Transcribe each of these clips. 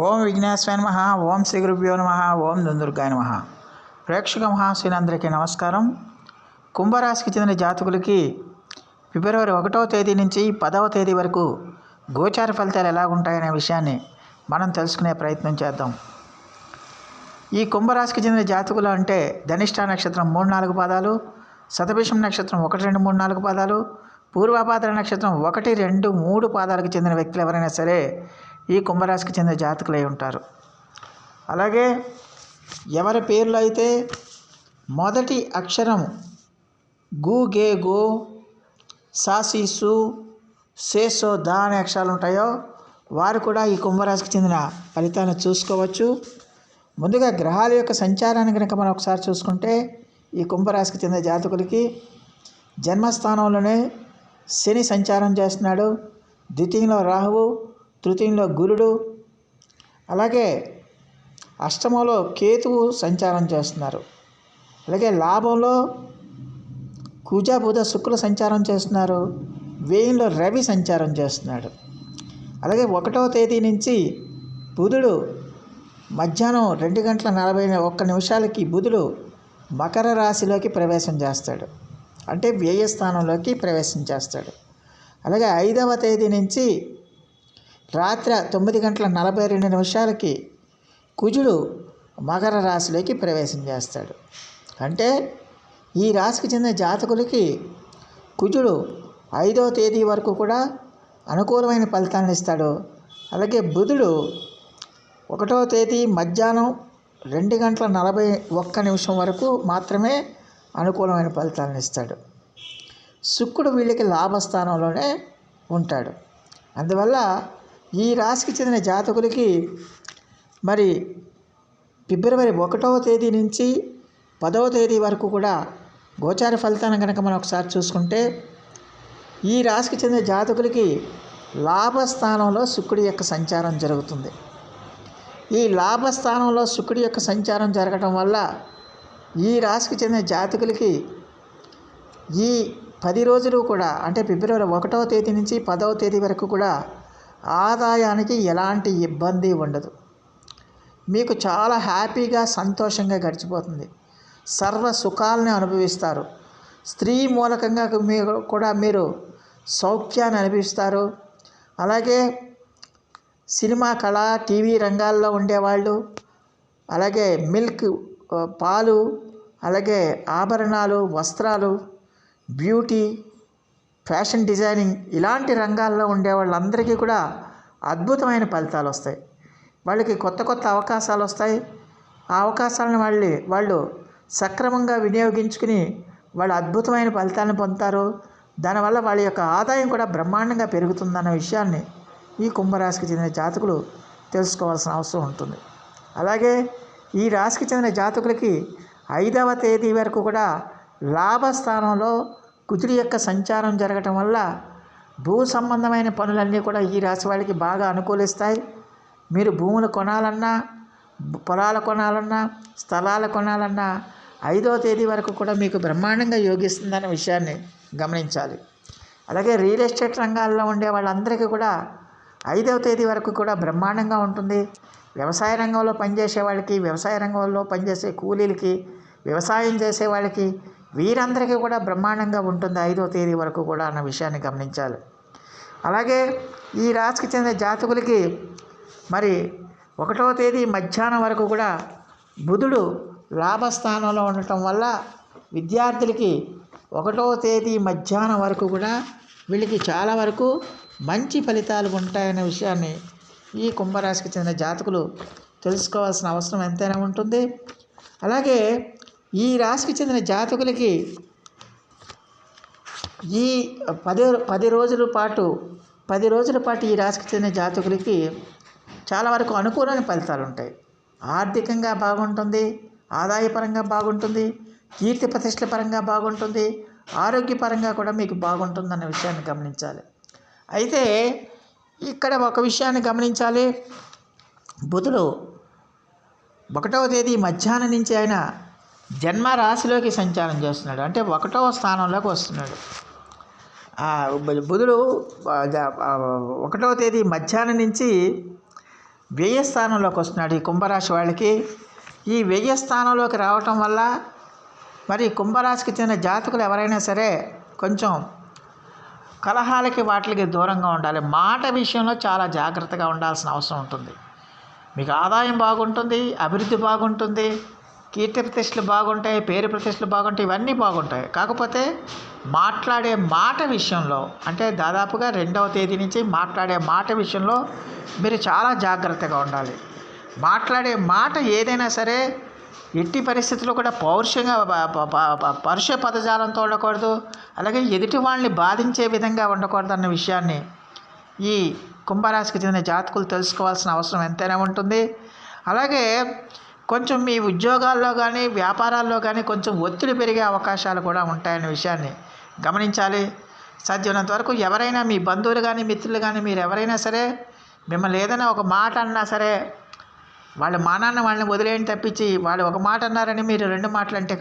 ఓం విఘ్నేశ్వరాయ నమః. ఓం శ్రీ గురుభ్యో నమః. ఓం దుందుర్గాయ నమః. ప్రేక్షక మహాశీలందరికీ నమస్కారం. కుంభరాశికి చెందిన జాతకులకి ఫిబ్రవరి 1వ తేదీ నుంచి 10వ తేదీ వరకు గోచార ఫలితాలు ఎలా ఉంటాయనే విషయాన్ని మనం తెలుసుకునే ప్రయత్నం చేద్దాం. ఈ కుంభరాశికి చెందిన జాతకులు అంటే ధనిష్ఠ నక్షత్రం 3-4 పాదాలు, శతభిషం నక్షత్రం 1-2-3-4 పాదాలు, పూర్వభాద్ర నక్షత్రం 1-2-3 పాదాలకు చెందిన వ్యక్తులు ఎవరైనా సరే ఈ కుంభరాశికి చెందిన జాతకులై ఉంటారు. అలాగే ఎవరి పేర్లు అయితే మొదటి అక్షరం గు గే గో సాసీసు సేసో దా అనే అక్షరాలు ఉంటాయో వారు కూడా ఈ కుంభరాశికి చెందిన ఫలితాలను చూసుకోవచ్చు. ముందుగా గ్రహాల యొక్క సంచారాన్ని కనుక మనం ఒకసారి చూసుకుంటే ఈ కుంభరాశికి చెందిన జాతకులకి జన్మస్థానంలోనే శని సంచారం చేస్తున్నాడు. ద్వితీయంలో రాహువు, తృతీయంలో గురుడు, అలాగే అష్టమంలో కేతువు సంచారం చేస్తున్నారు. అలాగే లాభంలో కుజ బుధ శుక్ర సంచారం చేస్తున్నారు. వ్యయంలో రవి సంచారం చేస్తున్నాడు. అలాగే 1వ తేదీ నుంచి బుధుడు మధ్యాహ్నం 2:41 బుధుడు మకర రాశిలోకి ప్రవేశం చేస్తాడు, అంటే వ్యయస్థానంలోకి ప్రవేశం చేస్తాడు. అలాగే 5వ తేదీ నుంచి రాత్రి 9:42 కుజుడు మకర రాశిలోకి ప్రవేశం చేస్తాడు. అంటే ఈ రాశికి చెందిన జాతకులకి కుజుడు 5వ తేదీ వరకు కూడా అనుకూలమైన ఫలితాలను ఇస్తాడు. అలాగే బుధుడు 1వ తేదీ మధ్యాహ్నం 2:41 వరకు మాత్రమే అనుకూలమైన ఫలితాలను ఇస్తాడు. శుక్రుడు వీళ్ళకి లాభస్థానంలోనే ఉంటాడు. అందువల్ల ఈ రాశికి చెందిన జాతకులకి మరి ఫిబ్రవరి 1వ తేదీ నుంచి 10వ తేదీ వరకు కూడా గోచార ఫలితాన్ని కనుక మనం ఒకసారి చూసుకుంటే ఈ రాశికి చెందిన జాతకులకి లాభస్థానంలో శుక్రుడి యొక్క సంచారం జరుగుతుంది. ఈ లాభస్థానంలో శుక్రుడి యొక్క సంచారం జరగటం వల్ల ఈ రాశికి చెందిన జాతకులకి ఈ 10 రోజులు కూడా, అంటే ఫిబ్రవరి 1వ తేదీ నుంచి 10వ తేదీ వరకు కూడా ఆదాయానికి ఎలాంటి ఇబ్బంది ఉండదు. మీకు చాలా హ్యాపీగా సంతోషంగా గడిచిపోతుంది. సర్వ సుఖాలని అనుభవిస్తారు. స్త్రీ మూలకంగా మీరు సౌఖ్యాన్ని అనుభవిస్తారు. అలాగే సినిమా, కళ, టీవీ రంగాల్లో ఉండేవాళ్ళు, అలాగే మిల్క్, పాలు, అలాగే ఆభరణాలు, వస్త్రాలు, బ్యూటీ, ఫ్యాషన్ డిజైనింగ్ ఇలాంటి రంగాల్లో ఉండే వాళ్ళందరికీ కూడా అద్భుతమైన ఫలితాలు వస్తాయి. వాళ్ళకి కొత్త కొత్త అవకాశాలు వస్తాయి. ఆ అవకాశాలను వాళ్ళు సక్రమంగా వినియోగించుకుని వాళ్ళు అద్భుతమైన ఫలితాలను పొందుతారు. దానివల్ల వాళ్ళ యొక్క ఆదాయం కూడా బ్రహ్మాండంగా పెరుగుతుందన్న విషయాన్ని ఈ కుంభరాశికి చెందిన జాతకులు తెలుసుకోవాల్సిన అవసరం ఉంటుంది. అలాగే ఈ రాశికి చెందిన జాతకులకి 5వ తేదీ వరకు కూడా లాభస్థానంలో కుజుడి యొక్క సంచారం జరగటం వల్ల భూ సంబంధమైన పనులన్నీ కూడా ఈ రాశి వాళ్ళకి బాగా అనుకూలిస్తాయి. మీరు భూములు కొనాలన్నా, పొలాలు కొనాలన్నా, స్థలాలు కొనాలన్నా 5వ తేదీ వరకు కూడా మీకు బ్రహ్మాండంగా యోగిస్తుందన్న విషయాన్ని గమనించాలి. అలాగే రియల్ ఎస్టేట్ రంగాల్లో ఉండే వాళ్ళందరికీ కూడా 5వ తేదీ వరకు కూడా బ్రహ్మాండంగా ఉంటుంది. వ్యవసాయ రంగంలో పనిచేసే వాళ్ళకి, వ్యవసాయ రంగంలో పనిచేసే కూలీలకి, వ్యవసాయం చేసే వాళ్ళకి, వీరందరికీ కూడా బ్రహ్మాండంగా ఉంటుంది 5వ తేదీ వరకు కూడా అన్న విషయాన్ని గమనించాలి. అలాగే ఈ రాశికి చెందిన జాతకులకి మరి 1వ తేదీ మధ్యాహ్నం వరకు కూడా బుధుడు లాభస్థానంలో ఉండటం వల్ల విద్యార్థులకి 1వ తేదీ మధ్యాహ్నం వరకు కూడా వీళ్ళకి చాలా వరకు మంచి ఫలితాలు ఉంటాయనే విషయాన్ని ఈ కుంభరాశికి చెందిన జాతకులు తెలుసుకోవాల్సిన అవసరం ఎంతైనా ఉంటుంది. అలాగే ఈ రాశికి చెందిన జాతకులకి ఈ 10 రోజుల పాటు ఈ రాశికి చెందిన జాతకులకి చాలా వరకు అనుకూలమైన ఫలితాలు ఉంటాయి. ఆర్థికంగా బాగుంటుంది, ఆదాయపరంగా బాగుంటుంది, కీర్తి ప్రతిష్టల పరంగా బాగుంటుంది, ఆరోగ్యపరంగా కూడా మీకు బాగుంటుందన్న విషయాన్ని గమనించాలి. అయితే ఇక్కడ ఒక విషయాన్ని గమనించాలి. బుధుడు 1వ తేదీ మధ్యాహ్నం నుంచి ఆయన జన్మ రాశిలోకి సంచారం చేస్తున్నాడు, అంటే 1వ స్థానంలోకి వస్తున్నాడు. బుధుడు 1వ తేదీ మధ్యాహ్నం నుంచి వ్యయ స్థానంలోకి వస్తున్నాడు ఈ కుంభరాశి వాళ్ళకి. ఈ వ్యయ స్థానంలోకి రావటం వల్ల మరి కుంభరాశికి చెందిన జాతకులు ఎవరైనా సరే కొంచెం కలహాలకి వాటికి దూరంగా ఉండాలి. మాట విషయంలో చాలా జాగ్రత్తగా ఉండాల్సిన అవసరం ఉంటుంది. మీకు ఆదాయం బాగుంటుంది, అభివృద్ధి బాగుంటుంది, కీర్తి ప్రతిష్టలు బాగుంటాయి, పేరు ప్రతిష్టలు బాగుంటాయి, ఇవన్నీ బాగుంటాయి. కాకపోతే మాట్లాడే మాట విషయంలో, అంటే దాదాపుగా 2వ తేదీ నుంచి మాట్లాడే మాట విషయంలో మీరు చాలా జాగ్రత్తగా ఉండాలి. మాట్లాడే మాట ఏదైనా సరే ఎట్టి పరిస్థితుల్లో కూడా పరుష పదజాలంతో ఉండకూడదు, అలాగే ఎదుటి వాళ్ళని బాధించే విధంగా ఉండకూడదు అన్న విషయాన్ని ఈ కుంభరాశికి చెందిన జాతకులు తెలుసుకోవాల్సిన అవసరం ఎంతైనా ఉంటుంది. అలాగే కొంచెం మీ ఉద్యోగాల్లో కానీ వ్యాపారాల్లో కానీ కొంచెం ఒత్తిడి పెరిగే అవకాశాలు కూడా ఉంటాయనే విషయాన్ని గమనించాలి. సాధ్యమైనంత వరకు ఎవరైనా మీ బంధువులు కానీ మిత్రులు కానీ మీరు ఎవరైనా సరే మిమ్మల్ని ఏదైనా ఒక మాట అన్నా సరే వాళ్ళ మానాన్ని వాళ్ళని వదిలేయని తప్పించి వాళ్ళు ఒక మాట అన్నారని మీరు 2 మాటలు అంటే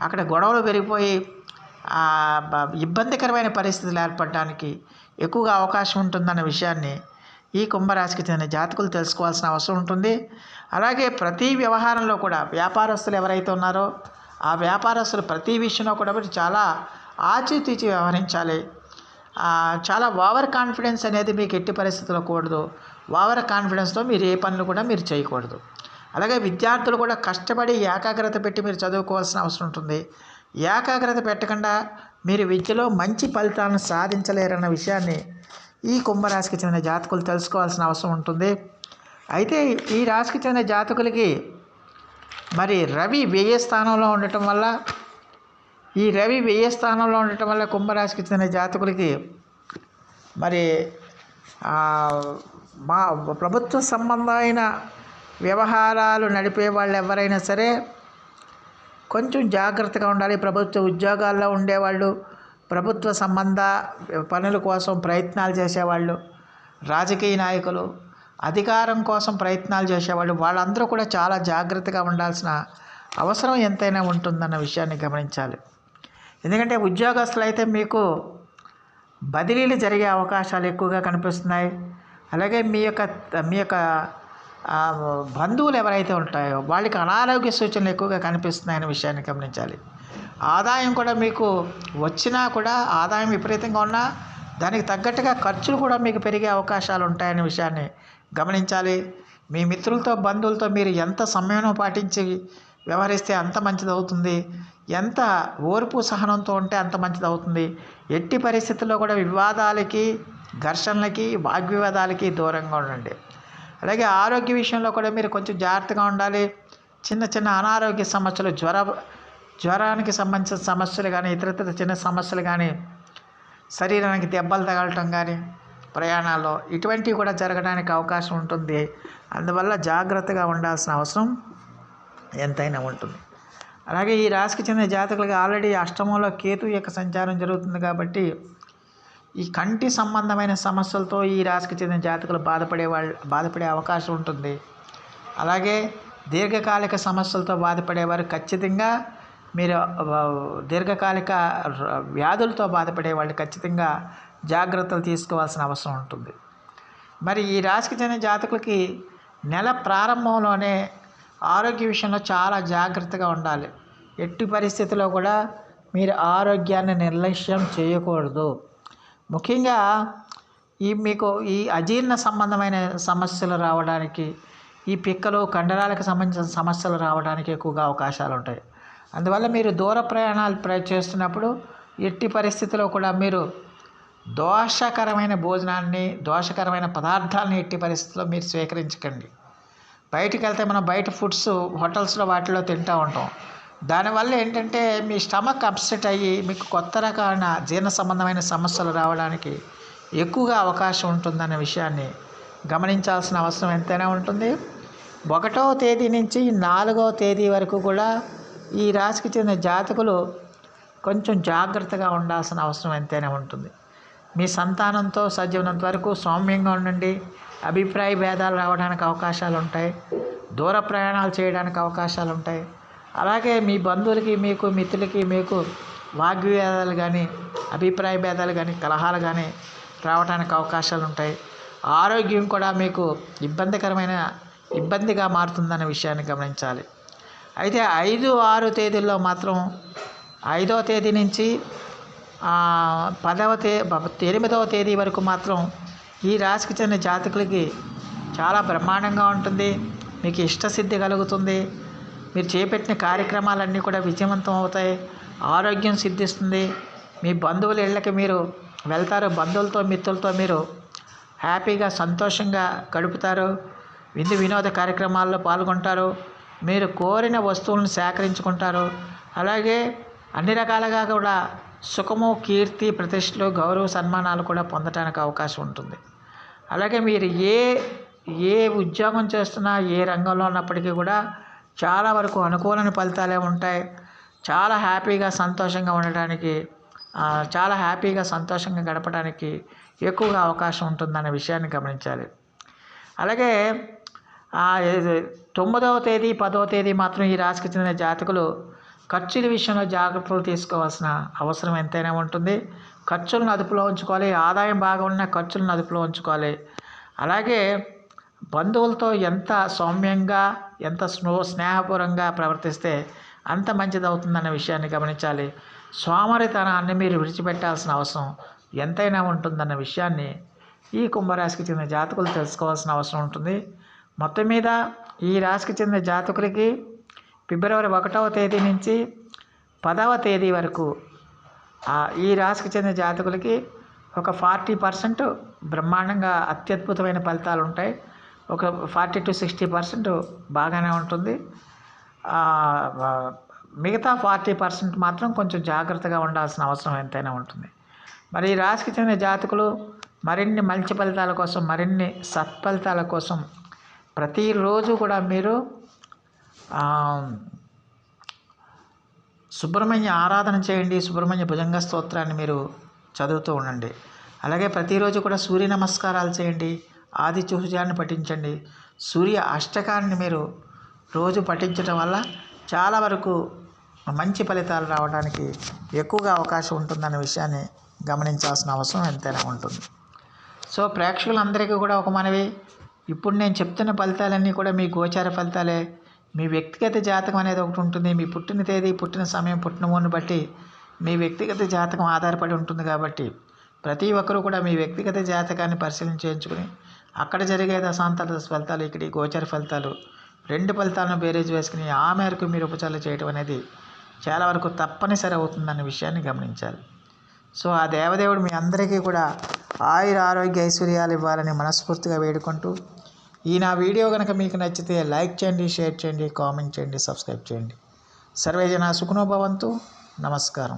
అక్కడ గొడవలు పెరిగిపోయి ఇబ్బందికరమైన పరిస్థితులు ఏర్పడడానికి ఎక్కువగా అవకాశం ఉంటుందన్న విషయాన్ని ఈ కుంభరాశికి చెందిన జాతకులు తెలుసుకోవాల్సిన అవసరం ఉంటుంది. అలాగే ప్రతి వ్యవహారంలో కూడా వ్యాపారస్తులు ఎవరైతే ఉన్నారో ఆ వ్యాపారస్తులు ప్రతి విషయంలో కూడా చాలా ఆచితూచి వ్యవహరించాలి. చాలా ఓవర్ కాన్ఫిడెన్స్ అనేది మీకు ఎట్టి పరిస్థితుల్లో కూడదు. ఓవర్ కాన్ఫిడెన్స్తో మీరు ఏ పనులు కూడా మీరు చేయకూడదు. అలాగే విద్యార్థులు కూడా కష్టపడి ఏకాగ్రత పెట్టి మీరు చదువుకోవాల్సిన అవసరం ఉంటుంది. ఏకాగ్రత పెట్టకుండా మీరు విద్యలో మంచి ఫలితాలను సాధించలేరన్న విషయాన్ని ఈ కుంభరాశికి చెందిన జాతకులు తెలుసుకోవాల్సిన అవసరం ఉంటుంది. అయితే ఈ రాశికి చెందిన జాతకులకి మరి రవి వ్యయ స్థానంలో ఉండటం వల్ల కుంభరాశికి చెందిన జాతకులకి మరి మా ప్రభుత్వ సంబంధమైన వ్యవహారాలు నడిపే వాళ్ళు ఎవరైనా సరే కొంచెం జాగ్రత్తగా ఉండాలి. ప్రభుత్వ ఉద్యోగాల్లో ఉండేవాళ్ళు, ప్రభుత్వ సంబంధ పనుల కోసం ప్రయత్నాలు చేసేవాళ్ళు, రాజకీయ నాయకులు, అధికారం కోసం ప్రయత్నాలు చేసేవాళ్ళు, వాళ్ళందరూ కూడా చాలా జాగ్రత్తగా ఉండాల్సిన అవసరం ఎంతైనా ఉంటుందన్న విషయాన్ని గమనించాలి. ఎందుకంటే ఉద్యోగస్తులు అయితే మీకు బదిలీలు జరిగే అవకాశాలు ఎక్కువగా కనిపిస్తున్నాయి. అలాగే మీ యొక్క బంధువులు ఎవరైతే ఉంటాయో వాళ్ళకి అనారోగ్య సూచనలు ఎక్కువగా కనిపిస్తున్నాయనే విషయాన్ని గమనించాలి. ఆదాయం కూడా మీకు వచ్చినా కూడా ఆదాయం విపరీతంగా ఉన్నా దానికి తగ్గట్టుగా ఖర్చులు కూడా మీకు పెరిగే అవకాశాలు ఉంటాయనే విషయాన్ని గమనించాలి. మీ మిత్రులతో బంధువులతో మీరు ఎంత సమయం పాటించి వ్యవహరిస్తే అంత మంచిది అవుతుంది, ఎంత ఓర్పు సహనంతో ఉంటే అంత మంచిది అవుతుంది. ఎట్టి పరిస్థితుల్లో కూడా వివాదాలకి, ఘర్షణలకి, వాగ్వివాదాలకి దూరంగా ఉండండి. అలాగే ఆరోగ్య విషయంలో కూడా మీరు కొంచెం జాగ్రత్తగా ఉండాలి. చిన్న చిన్న అనారోగ్య సమస్యలు, జ్వరానికి సంబంధించిన సమస్యలు కానీ, ఇతర చిన్న సమస్యలు కానీ, శరీరానికి దెబ్బలు తగలటం కానీ ప్రయాణాల్లో ఇటువంటివి కూడా జరగడానికి అవకాశం ఉంటుంది. అందువల్ల జాగ్రత్తగా ఉండాల్సిన అవసరం ఎంతైనా ఉంటుంది. అలాగే ఈ రాశికి చెందిన జాతకులకి ఆల్రెడీ అష్టమంలో కేతు యొక్క సంచారం జరుగుతుంది కాబట్టి ఈ కంటి సంబంధమైన సమస్యలతో ఈ రాశికి చెందిన జాతకులు బాధపడే అవకాశం ఉంటుంది. అలాగే దీర్ఘకాలిక సమస్యలతో బాధపడేవారు ఖచ్చితంగా మీరు దీర్ఘకాలిక వ్యాధులతో బాధపడే వాళ్ళు ఖచ్చితంగా జాగ్రత్తలు తీసుకోవాల్సిన అవసరం ఉంటుంది. మరి ఈ రాశికి చెందిన జాతకులకి నెల ప్రారంభంలోనే ఆరోగ్య విషయంలో చాలా జాగ్రత్తగా ఉండాలి. ఎట్టి పరిస్థితుల్లో కూడా మీరు ఆరోగ్యాన్ని నిర్లక్ష్యం చేయకూడదు. ముఖ్యంగా మీకు ఈ అజీర్ణ సంబంధమైన సమస్యలు రావడానికి, ఈ పిక్కలు కండరాలకు సంబంధించిన సమస్యలు రావడానికి ఎక్కువగా అవకాశాలు ఉంటాయి. అందువల్ల మీరు దూర ప్రయాణాలు చేస్తున్నప్పుడు ఎట్టి పరిస్థితుల్లో కూడా మీరు దోషకరమైన భోజనాన్ని, దోషకరమైన పదార్థాలని ఎట్టి పరిస్థితుల్లో మీరు స్వీకరించకండి. బయటికి వెళ్తే మనం బయట ఫుడ్స్ హోటల్స్లో వాటిలో తింటూ ఉంటాం. దానివల్ల ఏంటంటే మీ స్టమక్ అప్సెట్ అయ్యి మీకు కొత్త రకమైన జీర్ణ సంబంధమైన సమస్యలు రావడానికి ఎక్కువగా అవకాశం ఉంటుందనే విషయాన్ని గమనించాల్సిన అవసరం ఎంతైనా ఉంటుంది. 1వ తేదీ నుంచి 4వ తేదీ వరకు కూడా ఈ రాశికి చెందిన జాతకులు కొంచెం జాగ్రత్తగా ఉండాల్సిన అవసరం ఎంతైనా ఉంటుంది. మీ సంతానంతో సాధ్యమైనంత వరకు సౌమ్యంగా ఉండండి. అభిప్రాయ భేదాలు రావడానికి అవకాశాలు ఉంటాయి. దూర ప్రయాణాలు చేయడానికి అవకాశాలు ఉంటాయి. అలాగే మీ బంధువులకి, మీకు మిత్రులకి మీకు వాగ్వివాదాలు కానీ, అభిప్రాయ భేదాలు కానీ, కలహాలు కానీ రావడానికి అవకాశాలు ఉంటాయి. ఆరోగ్యం కూడా మీకు ఇబ్బందిగా మారుతుందన్న విషయాన్ని గమనించాలి. అయితే 5, 6 తేదీల్లో మాత్రం 5వ తేదీ నుంచి 8వ తేదీ వరకు మాత్రం ఈ రాశికి చెందిన జాతకులకి చాలా బ్రహ్మాండంగా ఉంటుంది. మీకు ఇష్టసిద్ధి కలుగుతుంది. మీరు చేపట్టిన కార్యక్రమాలన్నీ కూడా విజయవంతం అవుతాయి. ఆరోగ్యం సిద్ధిస్తుంది. మీ బంధువుల ఇళ్ళకి మీరు వెళ్తారు. బంధువులతో మిత్రులతో మీరు హ్యాపీగా సంతోషంగా గడుపుతారు. వినోద కార్యక్రమాల్లో పాల్గొంటారు. మీరు కోరిన వస్తువులను సేకరించుకుంటారు. అలాగే అన్ని రకాలుగా కూడా సుఖము, కీర్తి, ప్రతిష్టలు, గౌరవ, సన్మానాలు కూడా పొందడానికి అవకాశం ఉంటుంది. అలాగే మీరు ఏ ఉద్యోగం చేస్తున్నా, ఏ రంగంలో ఉన్నప్పటికీ కూడా చాలా వరకు అనుకూలమైన ఫలితాలే ఉంటాయి. చాలా హ్యాపీగా సంతోషంగా ఉండడానికి, చాలా హ్యాపీగా సంతోషంగా గడపడానికి ఎక్కువగా అవకాశం ఉంటుందనే విషయాన్ని గమనించాలి. అలాగే 9వ తేదీ, 10వ తేదీ మాత్రం ఈ రాశికి చెందిన జాతకులు ఖర్చుల విషయంలో జాగ్రత్తలు తీసుకోవాల్సిన అవసరం ఎంతైనా ఉంటుంది. ఖర్చులను అదుపులో ఉంచుకోవాలి. ఆదాయం బాగా ఉన్న ఖర్చులను అదుపులో ఉంచుకోవాలి. అలాగే బంధువులతో ఎంత సౌమ్యంగా, ఎంత స్నేహపూర్వకంగా ప్రవర్తిస్తే అంత మంచిదవుతుందన్న విషయాన్ని గమనించాలి. సోమరితనాన్ని మీరు విడిచిపెట్టాల్సిన అవసరం ఎంతైనా ఉంటుందన్న విషయాన్ని ఈ కుంభరాశికి చెందిన జాతకులు తెలుసుకోవాల్సిన అవసరం ఉంటుంది. మొత్తం మీద ఈ రాశికి చెందిన జాతకులకి ఫిబ్రవరి 1వ తేదీ నుంచి 10వ తేదీ వరకు ఈ రాశికి చెందిన జాతకులకి ఒక 40% బ్రహ్మాండంగా అత్యద్భుతమైన ఫలితాలు ఉంటాయి. ఒక 40-60% బాగానే ఉంటుంది. మిగతా 40% మాత్రం కొంచెం జాగ్రత్తగా ఉండాల్సిన అవసరం ఎంతైనా ఉంటుంది. మరి ఈ రాశికి చెందిన జాతకులు మరిన్ని మంచి ఫలితాల కోసం, మరిన్ని సత్ఫలితాల కోసం ప్రతిరోజు కూడా మీరు సుబ్రహ్మణ్య ఆరాధన చేయండి. సుబ్రహ్మణ్య భుజంగ స్తోత్రాన్ని మీరు చదువుతూ ఉండండి. అలాగే ప్రతిరోజు కూడా సూర్య నమస్కారాలు చేయండి. ఆది చూహుజాన్ని పఠించండి. సూర్య అష్టకాన్ని మీరు రోజు పఠించడం వల్ల చాలా వరకు మంచి ఫలితాలు రావడానికి ఎక్కువగా అవకాశం ఉంటుందన్న విషయాన్ని గమనించాల్సిన అవసరం ఎంతైనా ఉంటుంది. సో ప్రేక్షకులందరికీ కూడా ఒక మనవి, ఇప్పుడు నేను చెప్తున్న ఫలితాలన్నీ కూడా మీ గోచార ఫలితాలే. మీ వ్యక్తిగత జాతకం అనేది ఒకటి ఉంటుంది. మీ పుట్టిన తేదీ, పుట్టిన సమయం, పుట్టిన ఊరిని బట్టి మీ వ్యక్తిగత జాతకం ఆధారపడి ఉంటుంది. కాబట్టి ప్రతి ఒక్కరూ కూడా మీ వ్యక్తిగత జాతకాన్ని పరిశీలన చేయించుకుని అక్కడ జరిగే దశాంతర ఫలితాలు, ఇక్కడ ఈ గోచర ఫలితాలు, రెండు ఫలితాలను బేరేజ్ వేసుకుని ఆ మేరకు మీరు ఉపచారాలు చేయడం అనేది చాలా వరకు తప్పనిసరి అవుతుందన్న విషయాన్ని గమనించాలి. సో ఆ దేవదేవుడు మీ అందరికీ కూడా ఆయుర ఆరోగ్య ఐశ్వర్యాలు ఇవ్వాలని మనస్ఫూర్తిగా వేడుకుంటూ, ఈ నా వీడియో కనుక మీకు నచ్చితే లైక్ చేయండి, షేర్ చేయండి, కామెంట్ చేయండి, సబ్స్క్రైబ్ చేయండి. సర్వే జన సుఖనో భవంతు. నమస్కారం.